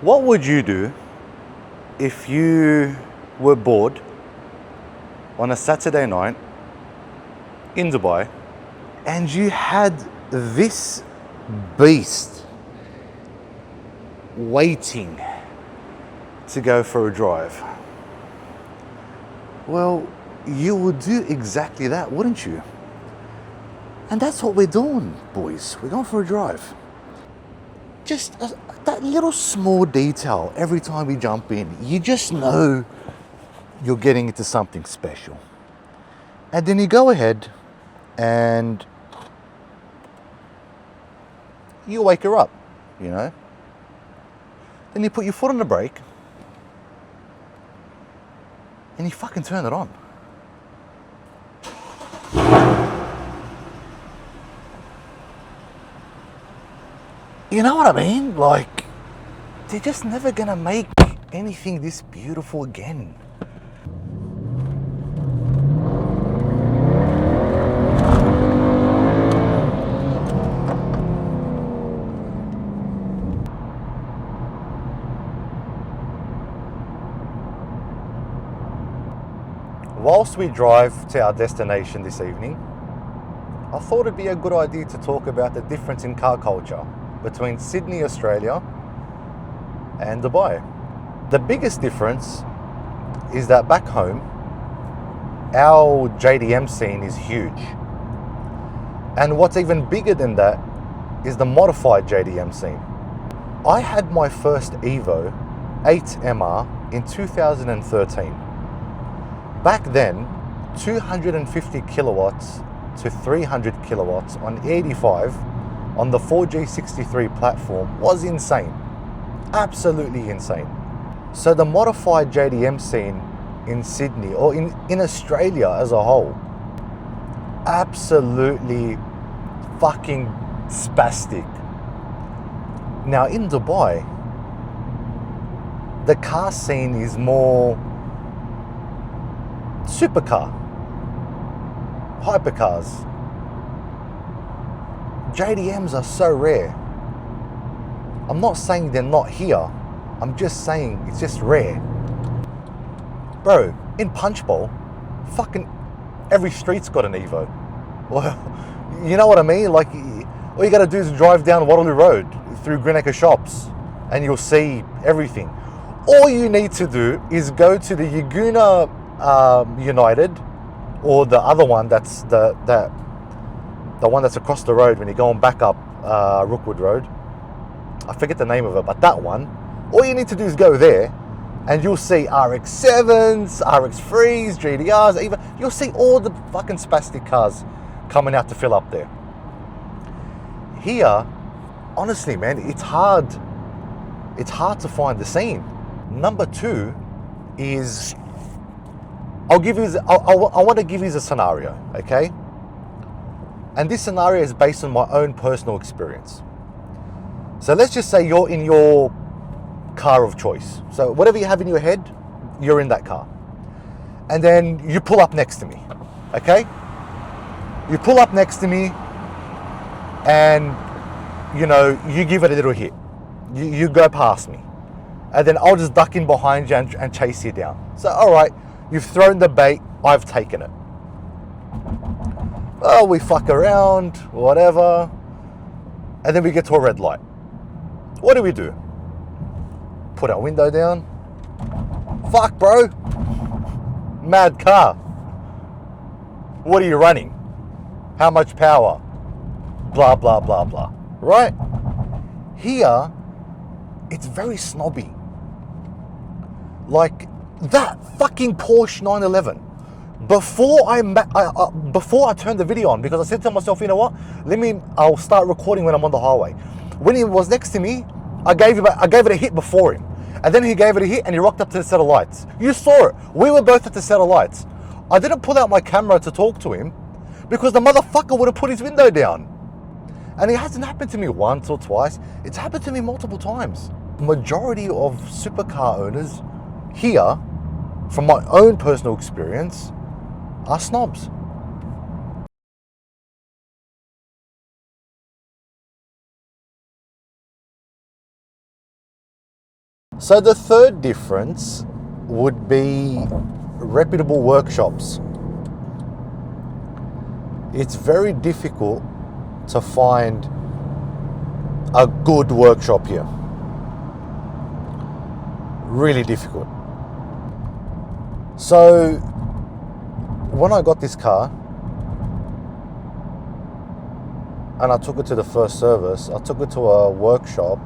What would you do if you were bored on a Saturday night in Dubai and you had this beast waiting to go for a drive? Well, you would do exactly that, wouldn't you? And that's what we're doing, boys. We're going for a drive. Just that little small detail every time we jump in, you just know you're getting into something special. And then you go ahead and you wake her up, you know. Then you put your foot on the brake and you fucking turn it on. You know what I mean? Like, they're just never gonna make anything this beautiful again. Whilst we drive to our destination this evening, I thought it'd be a good idea to talk about the difference in car culture between Sydney, Australia and Dubai. The biggest difference is that back home, our JDM scene is huge. And what's even bigger than that is the modified JDM scene. I had my first Evo 8MR in 2013. Back then, 250 kilowatts to 300 kilowatts on 85 on the 4G63 platform was insane. Absolutely insane. So the modified JDM scene in Sydney, or in Australia as a whole, absolutely fucking spastic. Now in Dubai, the car scene is more supercar, hypercars. JDMs are so rare. I'm not saying they're not here. I'm just saying it's just rare. Bro, in Punch Bowl, fucking every street's got an Evo. Well, you know what I mean? Like, all you gotta do is drive down Waterloo Road through Greenacre Shops and you'll see everything. All you need to do is go to the Yaguna United, or the other one that's the one that's across the road when you're going back up Rookwood Road. I forget the name of it, but that one. All you need to do is go there and you'll see RX-7s, RX-3s, GDRs, even you'll see all the fucking spastic cars coming out to fill up there. Here, honestly, man, it's hard to find the scene. Number two is, I want to give you a scenario, okay? And this scenario is based on my own personal experience. So let's just say you're in your car of choice. So whatever you have in your head, you're in that car. And then you pull up next to me, okay? You pull up next to me and, you know, you give it a little hit. You go past me. And then I'll just duck in behind you and chase you down. So, all right, you've thrown the bait, I've taken it. Oh, we fuck around, whatever. And then we get to a red light. What do? Put our window down. Fuck, bro. Mad car. What are you running? How much power? Blah, blah, blah, blah. Right? Here, it's very snobby. Like that fucking Porsche 911. Before I turned the video on, because I said to myself, you know what? I'll start recording when I'm on the highway. When he was next to me, I gave it a hit before him. And then he gave it a hit and he rocked up to the set of lights. You saw it. We were both at the set of lights. I didn't pull out my camera to talk to him because the motherfucker would have put his window down. And it hasn't happened to me once or twice. It's happened to me multiple times. Majority of supercar owners here, from my own personal experience, are snobs. So the third difference would be reputable workshops. It's very difficult to find a good workshop here. Really difficult. So when I got this car and I took it to the first service, I took it to a workshop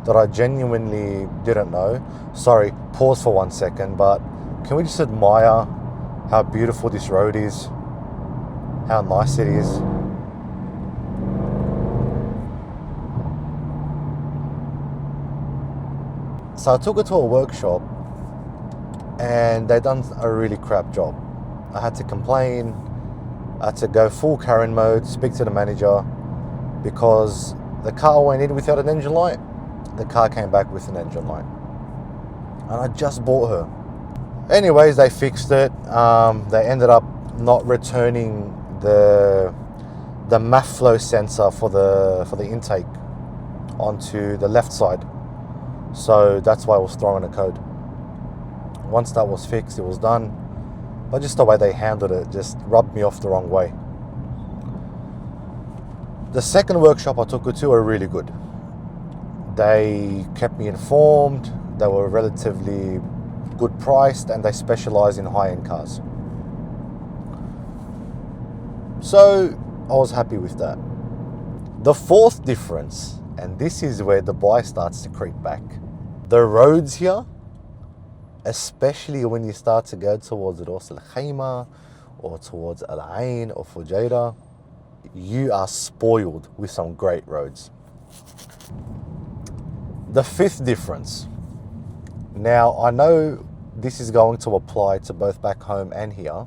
that I genuinely didn't know. Sorry, pause for 1 second, but can we just admire how beautiful this road is? How nice it is. So I took it to a workshop and they done a really crap job. I had to complain, I had to go full Karen mode, speak to the manager, because the car went in without an engine light. The car came back with an engine light. And I just bought her. Anyways, they fixed it. They ended up not returning the MAF flow sensor for the intake onto the left side. So that's why I was throwing a code. Once that was fixed, it was done. But just the way they handled it just rubbed me off the wrong way. The second workshop I took her to were really good. They kept me informed, they were relatively good priced, and they specialize in high-end cars. So I was happy with that. The fourth difference, and this is where the buy starts to creep back. The roads here, especially when you start to go towards Ras Al Khaimah or towards Al Ain or Fujairah, you are spoiled with some great roads. The fifth difference. Now, I know this is going to apply to both back home and here,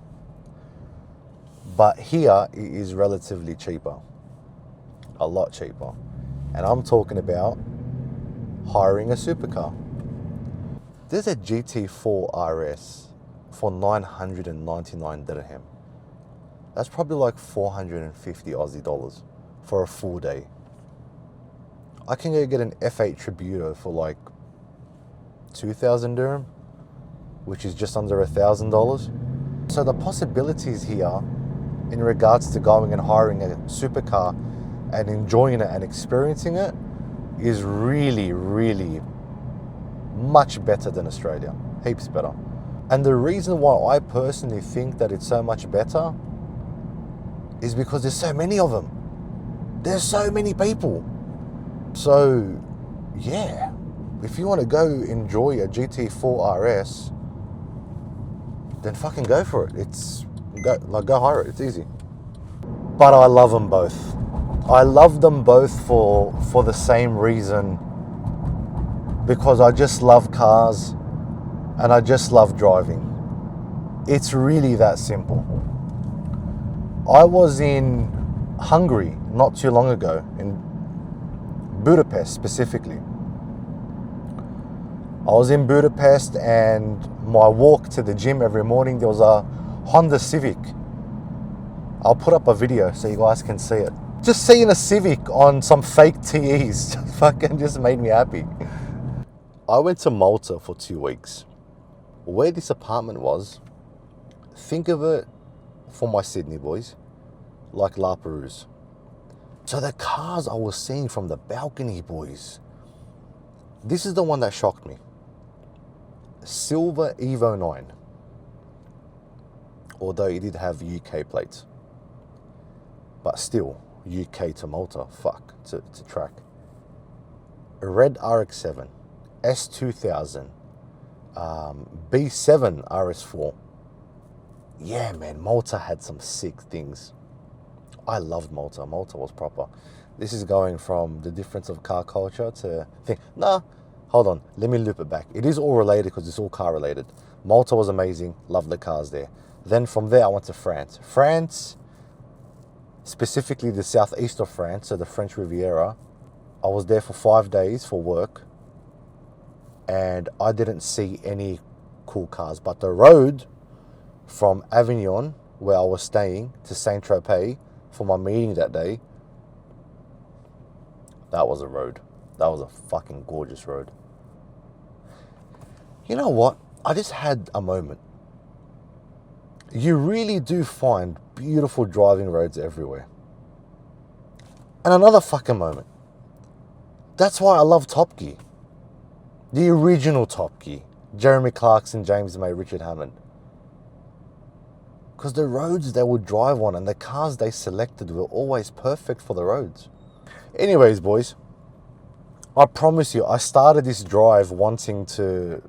but here it is relatively cheaper. A lot cheaper. And I'm talking about hiring a supercar. There's a GT4 RS for 999 dirham. That's probably like 450 Aussie dollars for a full day. I can go get an F8 Tributo for like 2,000 dirham, which is just under $1,000. So the possibilities here in regards to going and hiring a supercar and enjoying it and experiencing it is really, really much better than Australia. Heaps better. And the reason why I personally think that it's so much better is because there's so many of them. There's so many people. So, yeah, if you want to go enjoy a GT4 RS, then fucking go for it. Go hire it. It's easy. But I love them both. I love them both for the same reason, because I just love cars and I just love driving. It's really that simple. I was in Hungary not too long ago, in Budapest specifically. I was in Budapest, and my walk to the gym every morning, there was a Honda Civic. I'll put up a video so you guys can see it. Just seeing a Civic on some fake TEs fucking just made me happy. I went to Malta for 2 weeks. Where this apartment was, think of it, for my Sydney boys, like La Perouse. So the cars I was seeing from the balcony, boys, this is the one that shocked me. Silver Evo 9. Although it did have UK plates. But still, UK to Malta, fuck, to track. A red RX-7, S2000, B7 RS4. Yeah, man, Malta had some sick things. I loved Malta. Malta was proper. This is going from the difference of car culture to think. Nah, hold on. Let me loop it back. It is all related because it's all car related. Malta was amazing. Loved the cars there. Then from there, I went to France. France, specifically the southeast of France, so the French Riviera. I was there for 5 days for work, and I didn't see any cool cars. But the road from Avignon, where I was staying, to Saint-Tropez for my meeting that day, that was a road. That was a fucking gorgeous road. You know what? I just had a moment. You really do find beautiful driving roads everywhere. And another fucking moment. That's why I love Top Gear. The original Top Gear. Jeremy Clarkson, James May, Richard Hammond. Because the roads they would drive on and the cars they selected were always perfect for the roads. Anyways, boys, I promise you, I started this drive wanting to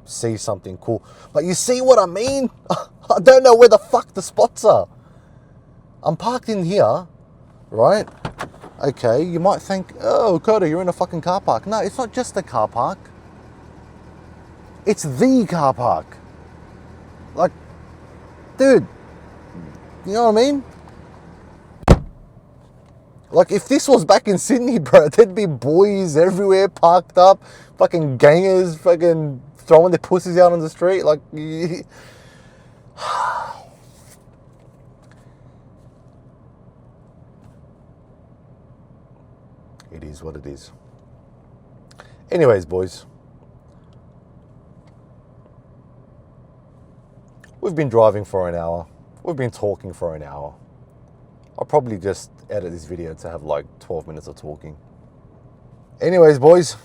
see something cool. But you see what I mean? I don't know where the fuck the spots are. I'm parked in here, right? Okay, you might think, oh, Coda, you're in a fucking car park. No, it's not just a car park. It's the car park. Like, dude, you know what I mean? Like, if this was back in Sydney, bro, there'd be boys everywhere parked up, fucking gangers, fucking throwing their pussies out on the street. Like, it is what it is. Anyways, boys, we've been driving for an hour. We've been talking for an hour. I'll probably just edit this video to have like 12 minutes of talking. Anyways, boys,